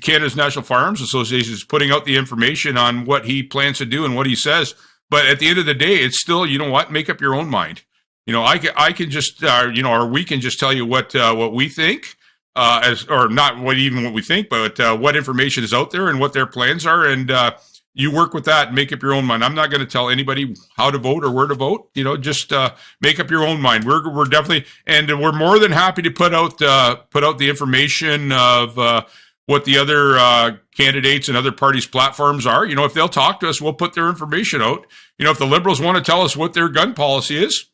S2: Canada's National Firearms Association is putting out the information on what he plans to do and what he says. But at the end of the day, it's still, make up your own mind. I can just, or we can just tell you what we think, or not what we think, but what information is out there and what their plans are, and you work with that and make up your own mind. I'm not going to tell anybody how to vote or where to vote. Just make up your own mind. We're definitely, and we're more than happy to put out the information of what the other candidates and other parties' platforms are. If they'll talk to us, we'll put their information out. If the Liberals want to tell us what their gun policy is,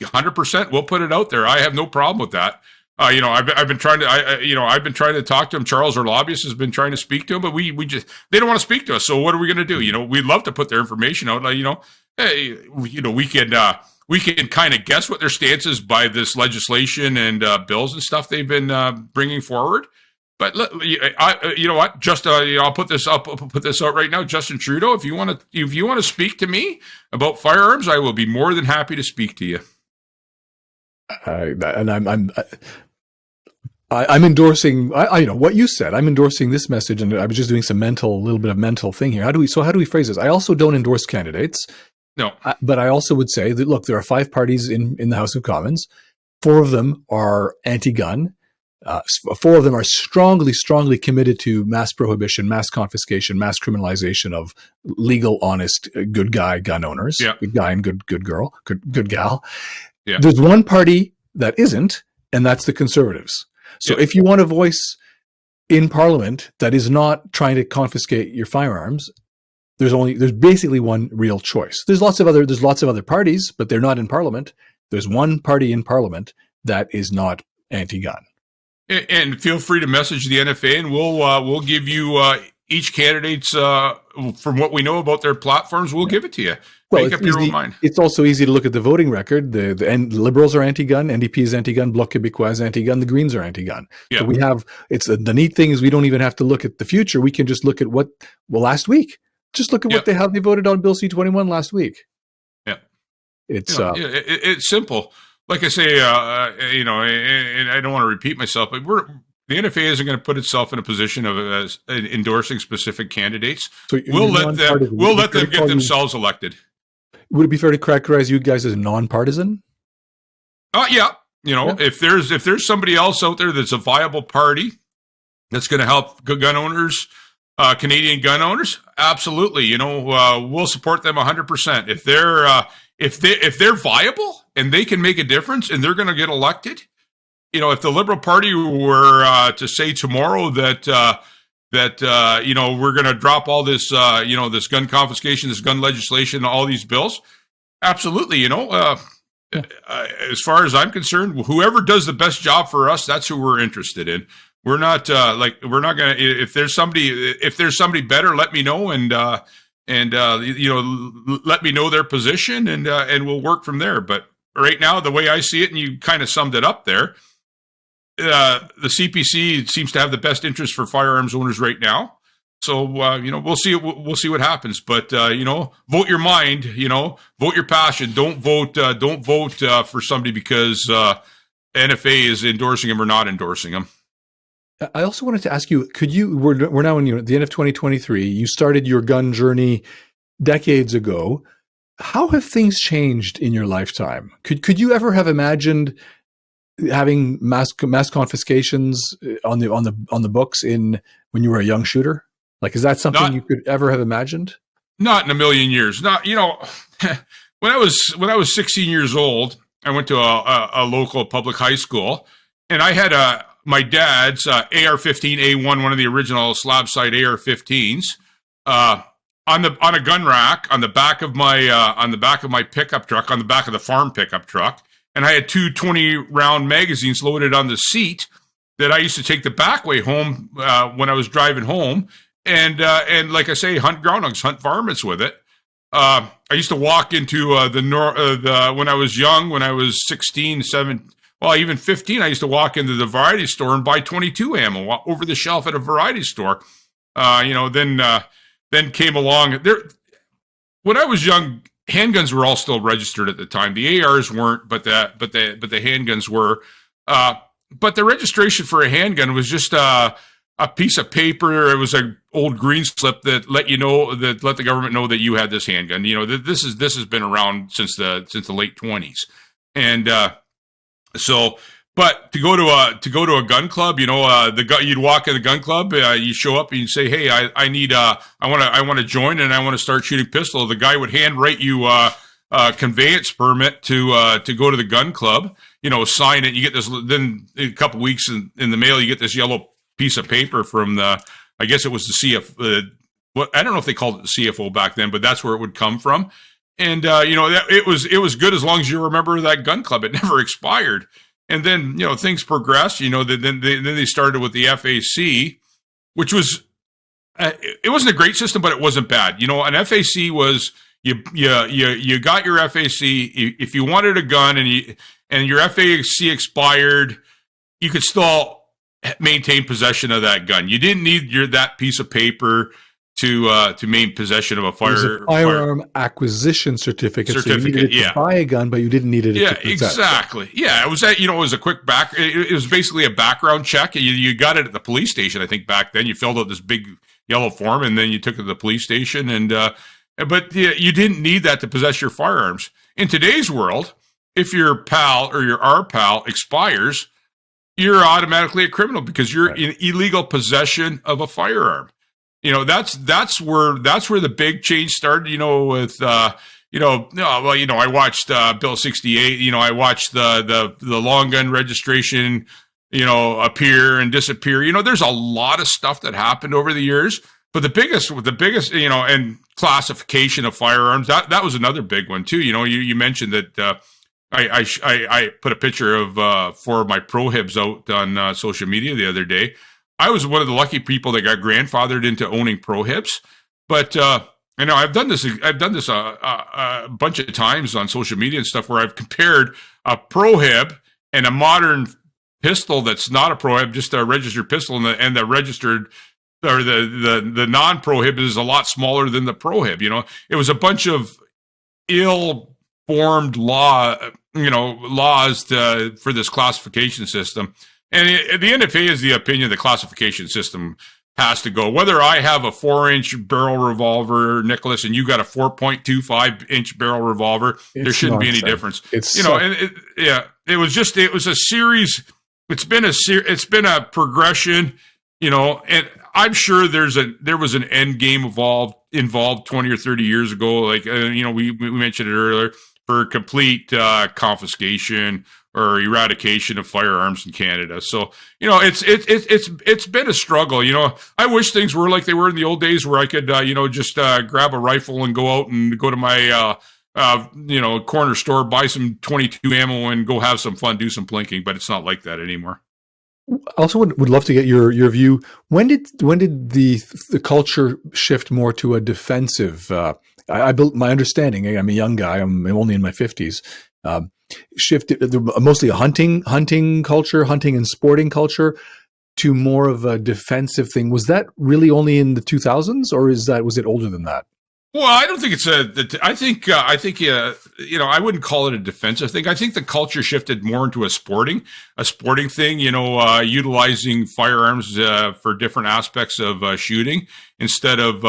S2: 100%, we'll put it out there. I have no problem with that. I've been trying to, I've been trying to talk to him. Charles, our lobbyist, has been trying to speak to him, but we just, they don't want to speak to us. So what are we going to do? We'd love to put their information out. Hey, we can kind of guess what their stance is by this legislation and bills and stuff they've been bringing forward. But you know what? Just I'll put this out right now. Justin Trudeau, if you want to speak to me about firearms, I will be more than happy to speak to you.
S1: And I'm endorsing, what you said. I'm endorsing this message, and I was just doing a little bit of mental thing here. How do we phrase this? I also don't endorse candidates.
S2: No,
S1: but I also would say that, look, there are 5 parties in the House of Commons. 4 of them are anti-gun. 4 of them are strongly committed to mass prohibition, mass confiscation, mass criminalization of legal, honest, good guy gun owners.
S2: Yeah.
S1: Good guy and good girl, good gal.
S2: Yeah.
S1: There's one party that isn't, and that's the Conservatives. So if you want a voice in Parliament that is not trying to confiscate your firearms, there's basically one real choice. There's lots of other parties, but they're not in Parliament. There's one party in Parliament that is not anti-gun.
S2: And feel free to message the NFA, and we'll give you each candidate's from what we know about their platforms. We'll give it to you. Make up your own mind.
S1: It's also easy to look at the voting record. The Liberals are anti-gun, NDP is anti-gun, Bloc Québécois is anti-gun, the Greens are anti-gun.
S2: Yeah.
S1: So the neat thing is we don't even have to look at the future. We can just look at last week. Just look at how they voted on Bill C-21 last week.
S2: Yeah.
S1: It's
S2: simple. Like I say, and I don't want to repeat myself, but the NFA isn't going to put itself in a position of endorsing specific candidates. So we'll let them get themselves elected.
S1: Would it be fair to characterize you guys as non-partisan?
S2: Yeah. If there's somebody else out there that's a viable party that's going to help gun owners, Canadian gun owners, absolutely. We'll support them 100%. If they're viable and they can make a difference and they're going to get elected, if the Liberal Party were to say tomorrow that we're going to drop all this this gun confiscation, this gun legislation, all these bills, absolutely. As far as I'm concerned, whoever does the best job for us, that's who we're interested in. We're not we're not going to. If there's somebody better, let me know and let me know their position and we'll work from there. But right now, the way I see it, and you kind of summed it up there, the CPC seems to have the best interest for firearms owners right now. So we'll see what happens. But vote your mind. Vote your passion. Don't vote for somebody because NFA is endorsing him or not endorsing him.
S1: I also wanted to ask you, we're now in the end of 2023. You started your gun journey decades ago. How have things changed in your lifetime? Could you ever have imagined having mass confiscations on the books when you were a young shooter? Like, is that something you could ever have imagined? Not
S2: in a million years. Not, when I was 16 years old, I went to a local public high school, and I had my dad's AR-15A1, one of the original slab side AR-15s. on a gun rack on the back of my pickup truck, on the back of the farm pickup truck, and I had two 20-round magazines loaded on the seat that I used to take the back way home when I was driving home, and like I say, hunt groundhogs, hunt varmints with it. I used to walk into when I was young, when I was 16, 17, well, even 15, I used to walk into the variety store and buy 22 ammo over the shelf at a variety store. Then came along there. When I was young, handguns were all still registered at the time. The ARs weren't, but the handguns were. But the registration for a handgun was just a piece of paper. It was an old green slip that let the government know that you had this handgun. You know, this has been around since the late 20s, and but to go to a gun club, you'd walk in the gun club, you show up and you say, hey, I want to join and I want to start shooting pistol. The guy would handwrite you a conveyance permit to go to the gun club. You know, sign it. You get this. Then a couple weeks in the mail, you get this yellow piece of paper from I guess it was the CF. I don't know if they called it the CFO back then, but that's where it would come from. And it was good as long as you remember that gun club. It never expired. And then, things progressed, then they started with the FAC, which was, it wasn't a great system, but it wasn't bad. An FAC was, you got your FAC. If you wanted a gun and your FAC expired, you could still maintain possession of that gun. You didn't need that piece of paper to maintain possession of a
S1: firearm acquisition certificate. So you needed it to buy a gun, but you didn't need it to possess.
S2: Exactly. Yeah, it was that. It was a quick it was basically a background check. You got it at the police station, I think, back then. You filled out this big yellow form, and then you took it to the police station. But you didn't need that to possess your firearms. In today's world, if your PAL or your RPAL expires, you're automatically a criminal because you're in illegal possession of a firearm. That's where the big change started. I watched Bill 68. I watched the long gun registration, appear and disappear. There's a lot of stuff that happened over the years. But the biggest, and classification of firearms, that was another big one too. You mentioned that I put a picture of 4 of my prohibs out on social media the other day. I was one of the lucky people that got grandfathered into owning prohibs, but I've done this a bunch of times on social media and stuff where I've compared a prohib and a modern pistol that's not a prohib, just a registered pistol, and the registered or the non-prohib is a lot smaller than the prohib. It was a bunch of ill-formed laws for this classification system. And the NFA is the opinion the classification system has to go. Whether I have a 4-inch barrel revolver, Nicholas, and you got a 4.25-inch barrel revolver, there shouldn't be any difference. It was a series. It's been a progression, and I'm sure there was an end game involved 20 or 30 years ago. Like, we mentioned it earlier, for complete confiscation or eradication of firearms in Canada. So, it's been a struggle. I wish things were like they were in the old days where I could, just grab a rifle and go out and go to my, corner store, buy some 22 ammo and go have some fun, do some plinking, but it's not like that anymore.
S1: Also would love to get your view. When did the culture shift more to a defensive, I built my understanding, I'm a young guy, I'm only in my 50s, shifted mostly a hunting culture, hunting and sporting culture, to more of a defensive thing. Was that really only in the 2000s, or was it older than that?
S2: Well, I don't think I think I wouldn't call it a defensive thing. I think the culture shifted more into a sporting thing, utilizing firearms for different aspects of shooting instead of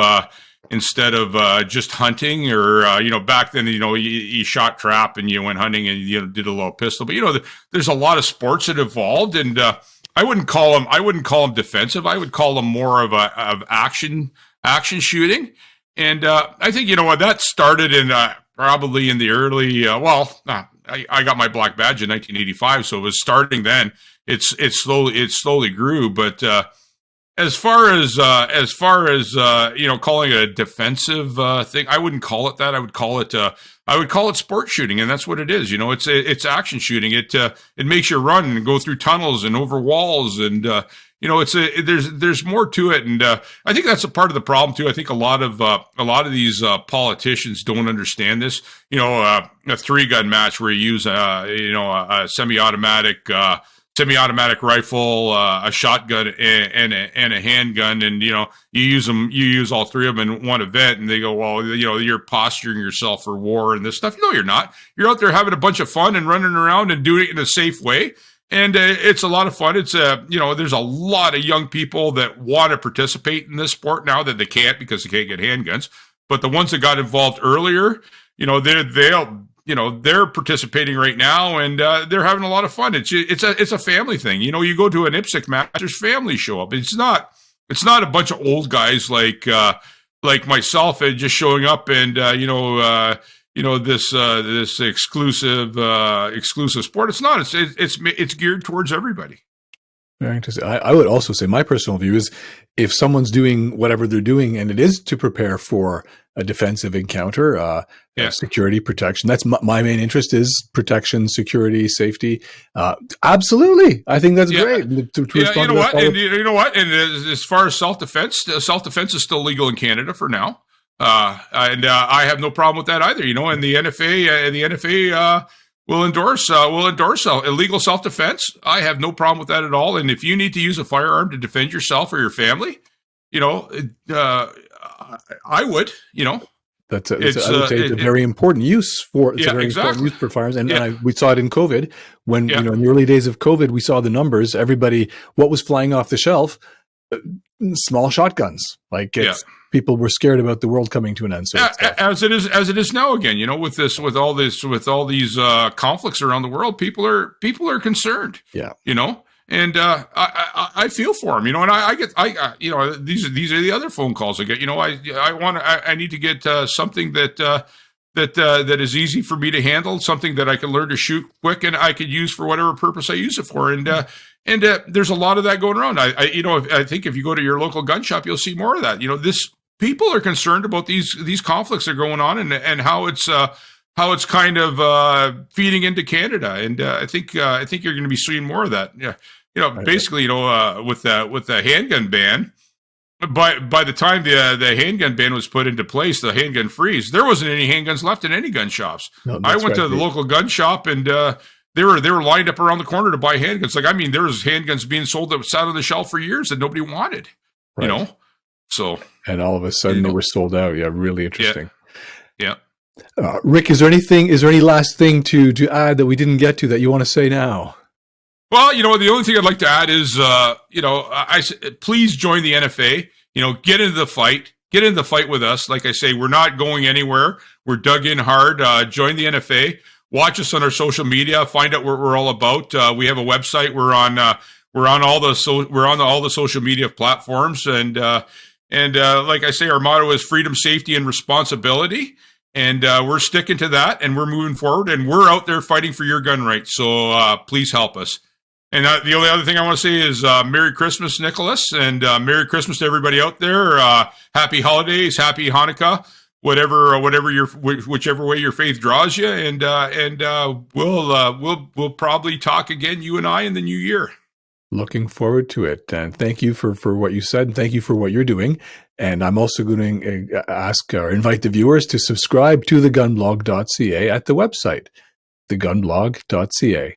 S2: just hunting, or back then you shot trap and you went hunting and did a little pistol. But there's a lot of sports that evolved, and I wouldn't call them defensive. I would call them more of action shooting. And I think that started in probably in the early. I got my black badge in 1985, so it was starting then. It slowly grew, but as far as calling it a defensive thing, I wouldn't call it that. I would call it sport shooting, and that's what it is. It's action shooting. It makes you run and go through tunnels and over walls, and there's more to it. And I think that's a part of the problem too. I think a lot of these politicians don't understand this. A 3-gun match where you use a semi-automatic rifle, a shotgun, and a handgun, and you use all 3 of them in one event, and they go, well, you're posturing yourself for war and this stuff. No, you're not. You're out there having a bunch of fun and running around and doing it in a safe way, and it's a lot of fun. It's there's a lot of young people that want to participate in this sport now that they can't because they can't get handguns. But the ones that got involved earlier, they're participating right now, and they're having a lot of fun. It's a family thing. You go to an IPSC match, there's families show up. It's not a bunch of old guys like myself and just showing up and this exclusive sport. It's not. It's geared towards everybody.
S1: Very interesting. I would also say my personal view is if someone's doing whatever they're doing and it is to prepare for a defensive encounter, security, protection. That's my main interest is protection, security, safety. Absolutely. I think that's great.
S2: You know what? And as far as self-defense is still legal in Canada for now. And I have no problem with that either. And the NFA, will endorse illegal self-defense. I have no problem with that at all. And if you need to use a firearm to defend yourself or your family, I would.
S1: It's a very important use for important use for firearms, and we saw it in COVID when in the early days of COVID, we saw the numbers. Everybody, what was flying off the shelf? Small shotguns. People were scared about the world coming to an end. So
S2: as it is now again, with all these conflicts around the world, people are concerned. Yeah. And I feel for them, and I get these are the other phone calls I get. I need to get something that is easy for me to handle, something that I can learn to shoot quick and I could use for whatever purpose I use it for. And there's a lot of that going around. I think if you go to your local gun shop, you'll see more of that. People are concerned about these conflicts that are going on and how it's kind of feeding into Canada, and I think you're going to be seeing more of that. Yeah, basically, with the handgun ban. By the time the handgun ban was put into place, the handgun freeze, there wasn't any handguns left in any gun shops. No, I went to the local gun shop, and they were lined up around the corner to buy handguns. There was handguns being sold that sat on the shelf for years that nobody wanted. Right. So
S1: and all of a sudden they were sold out. Yeah, really interesting.
S2: Yeah.
S1: Rick, is there any last thing to add that we didn't get to that you want to say now?
S2: Well, the only thing I'd like to add is, please join the NFA. Get into the fight. Get into the fight with us. Like I say, we're not going anywhere. We're dug in hard. Join the NFA. Watch us on our social media. Find out what we're all about. We have a website. We're on all the social media platforms. And like I say, our motto is freedom, safety, and responsibility. And we're sticking to that, and we're moving forward, and we're out there fighting for your gun rights. So please help us. And the only other thing I want to say is Merry Christmas, Nicholas, and Merry Christmas to everybody out there. Happy holidays, Happy Hanukkah, whichever way your faith draws you. And we'll probably talk again, you and I, in the new year.
S1: Looking forward to it. And thank you for what you said, and thank you for what you're doing. And I'm also going to ask or invite the viewers to subscribe to TheGunBlog.ca at the website, TheGunBlog.ca.